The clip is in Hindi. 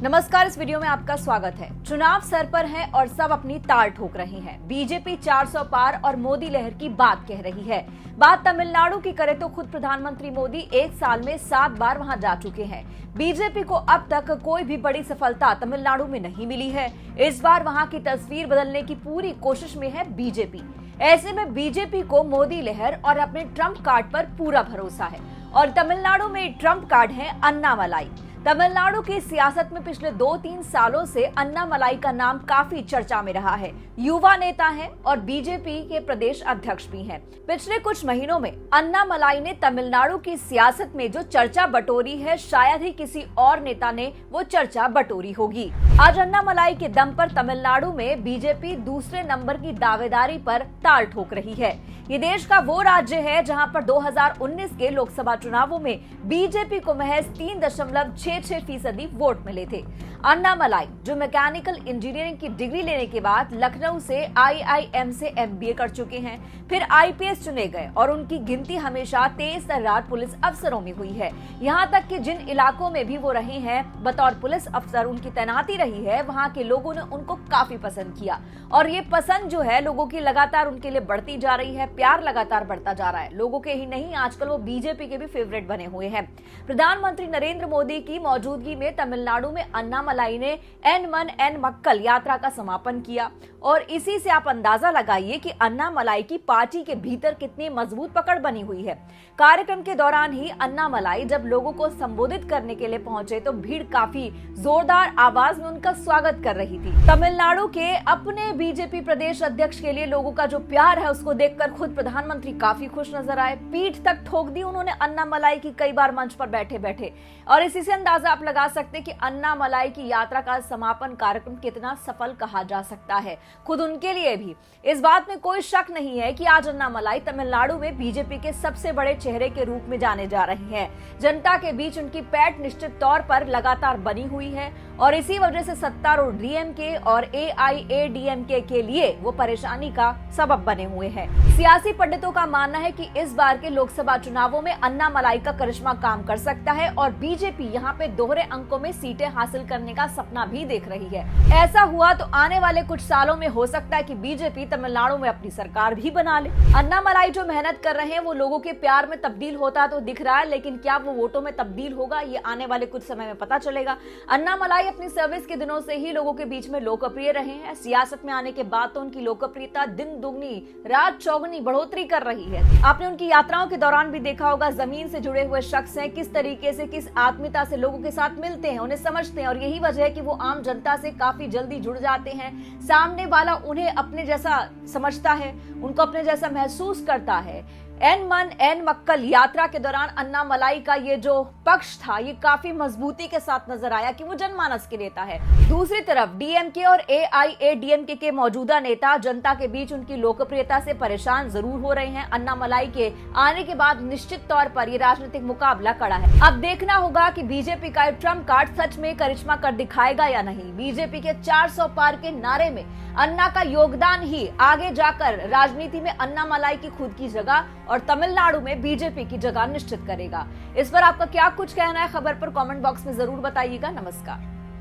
नमस्कार, इस वीडियो में आपका स्वागत है। चुनाव सर पर है और सब अपनी ताल ठोक रहे हैं। बीजेपी 400 पार और मोदी लहर की बात कह रही है। बात तमिलनाडु की करें तो खुद प्रधानमंत्री मोदी 1 साल में 7 बार वहां जा चुके हैं। बीजेपी को अब तक कोई भी बड़ी सफलता तमिलनाडु में नहीं मिली है। इस बार वहां की तस्वीर बदलने की पूरी कोशिश में है बीजेपी। ऐसे में बीजेपी को मोदी लहर और अपने ट्रम्प कार्ड पर पूरा भरोसा है और तमिलनाडु में ट्रम्प कार्ड है अन्नामलाई। तमिलनाडु की सियासत में पिछले 2-3 सालों से अन्नामलाई का नाम काफी चर्चा में रहा है। युवा नेता हैं और बीजेपी के प्रदेश अध्यक्ष भी हैं। पिछले कुछ महीनों में अन्नामलाई ने तमिलनाडु की सियासत में जो चर्चा बटोरी है, शायद ही किसी और नेता ने वो चर्चा बटोरी होगी। आज अन्नामलाई के दम पर तमिलनाडु में बीजेपी दूसरे नंबर की दावेदारी पर ताल ठोक रही है। ये देश का वो राज्य है जहां पर 2019 के लोकसभा चुनावों में बीजेपी को महज 3.66% वोट मिले थे। अन्नामलाई जो मैकेनिकल इंजीनियरिंग की डिग्री लेने के बाद लखनऊ से IIM से MBA कर चुके हैं, फिर IPS चुने गए और उनकी गिनती हमेशा तेज तर्रार पुलिस अफसरों में हुई है। यहाँ तक कि जिन इलाकों में भी वो रहे हैं, बतौर पुलिस अफसर उनकी तैनाती रही है, वहाँ के लोगों ने उनको काफी पसंद किया और ये पसंद जो है लोगों की लगातार उनके लिए बढ़ती जा रही है। प्यार लगातार बढ़ता जा रहा है। लोगों के ही नहीं, आजकल वो बीजेपी के भी फेवरेट बने हुए हैं। प्रधानमंत्री नरेंद्र मोदी की मौजूदगी में तमिलनाडु में अन्नामलाई ने एन मन एन मक्कल यात्रा का समापन किया और इसी से आप अंदाजा लगाइए कि अन्नामलाई की पार्टी के भीतर कितनी मजबूत पकड़ बनी हुई है। कार्यक्रम के दौरान ही अन्नामलाई जब लोगों को संबोधित करने के लिए पहुंचे तो भीड़ काफी जोरदार आवाज में उनका स्वागत कर रही थी। तमिलनाडु के अपने बीजेपी प्रदेश अध्यक्ष के लिए लोगों का जो प्यार है उसको देखकर खुद प्रधानमंत्री काफी खुश नजर आए। पीठ तक ठोक दी उन्होंने अन्नामलाई की कई बार मंच पर बैठे बैठे और इसी से अंदाजा आप लगा सकते हैं कि अन्नामलाई की यात्रा का समापन कार्यक्रम कितना सफल कहा जा सकता है। खुद उनके लिए भी इस बात में कोई शक नहीं है कि आज अन्नामलाई तमिलनाडु में बीजेपी के सबसे बड़े चेहरे के रूप में जाने जा रही हैं। जनता के बीच उनकी पैठ निश्चित तौर पर लगातार बनी हुई है और इसी वजह से सत्तारूढ़ DMK और AIADMK के लिए वो परेशानी का सबब बने हुए हैं। सियासी पंडितों का मानना है कि इस बार के लोकसभा चुनावों में अन्नामलाई का करिश्मा काम कर सकता है और बीजेपी यहाँ पे दोहरे अंकों में सीटें हासिल करने का सपना भी देख रही है। ऐसा हुआ तो आने वाले कुछ सालों में हो सकता है कि बीजेपी तमिलनाडु में अपनी सरकार भी बना ले। अन्नामलाई जो मेहनत कर रहे हैं वो लोगों के प्यार में तब्दील होता तो दिख रहा है, लेकिन क्या वो वोटों में तब्दील होगा, ये आने वाले कुछ समय में पता चलेगा। अन्नामलाई अपनी सर्विस के दिनों से ही लोगों के बीच में लोकप्रिय रहे हैं। सियासत में आने के बाद तो उनकी लोकप्रियता दिन दुगनी रात चौगुनी बढ़ोतरी कर रही है। आपने उनकी यात्राओं के दौरान भी देखा होगा, जमीन से जुड़े हुए शख्स हैं, किस तरीके से किस आत्मीयता से लोगों के साथ मिलते हैं, उन्हें समझते हैं और यही वजह है कि वो आम जनता से काफी जल्दी जुड़ जाते हैं। सामने वाला उन्हें अपने जैसा समझता है, उनको अपने जैसा महसूस करता है। एन मन एन मक्कल यात्रा के दौरान अन्नामलाई का ये जो पक्ष था ये काफी मजबूती के साथ नजर आया कि वो जनमानस के नेता है। दूसरी तरफ DMK और AIADMK के मौजूदा नेता जनता के बीच उनकी लोकप्रियता से परेशान जरूर हो रहे हैं। अन्नामलाई के आने के बाद निश्चित तौर पर ये राजनीतिक मुकाबला कड़ा है। अब देखना होगा कि बीजेपी का ट्रम्प कार्ड सच में करिश्मा कर दिखाएगा या नहीं। बीजेपी के 400 पार के नारे में अन्ना का योगदान ही आगे जाकर राजनीति में अन्नामलाई की खुद की जगह और तमिलनाडु में बीजेपी की जगह निश्चित करेगा। इस पर आपका क्या कुछ कहना है, खबर पर कमेंट बॉक्स में जरूर बताइएगा। नमस्कार।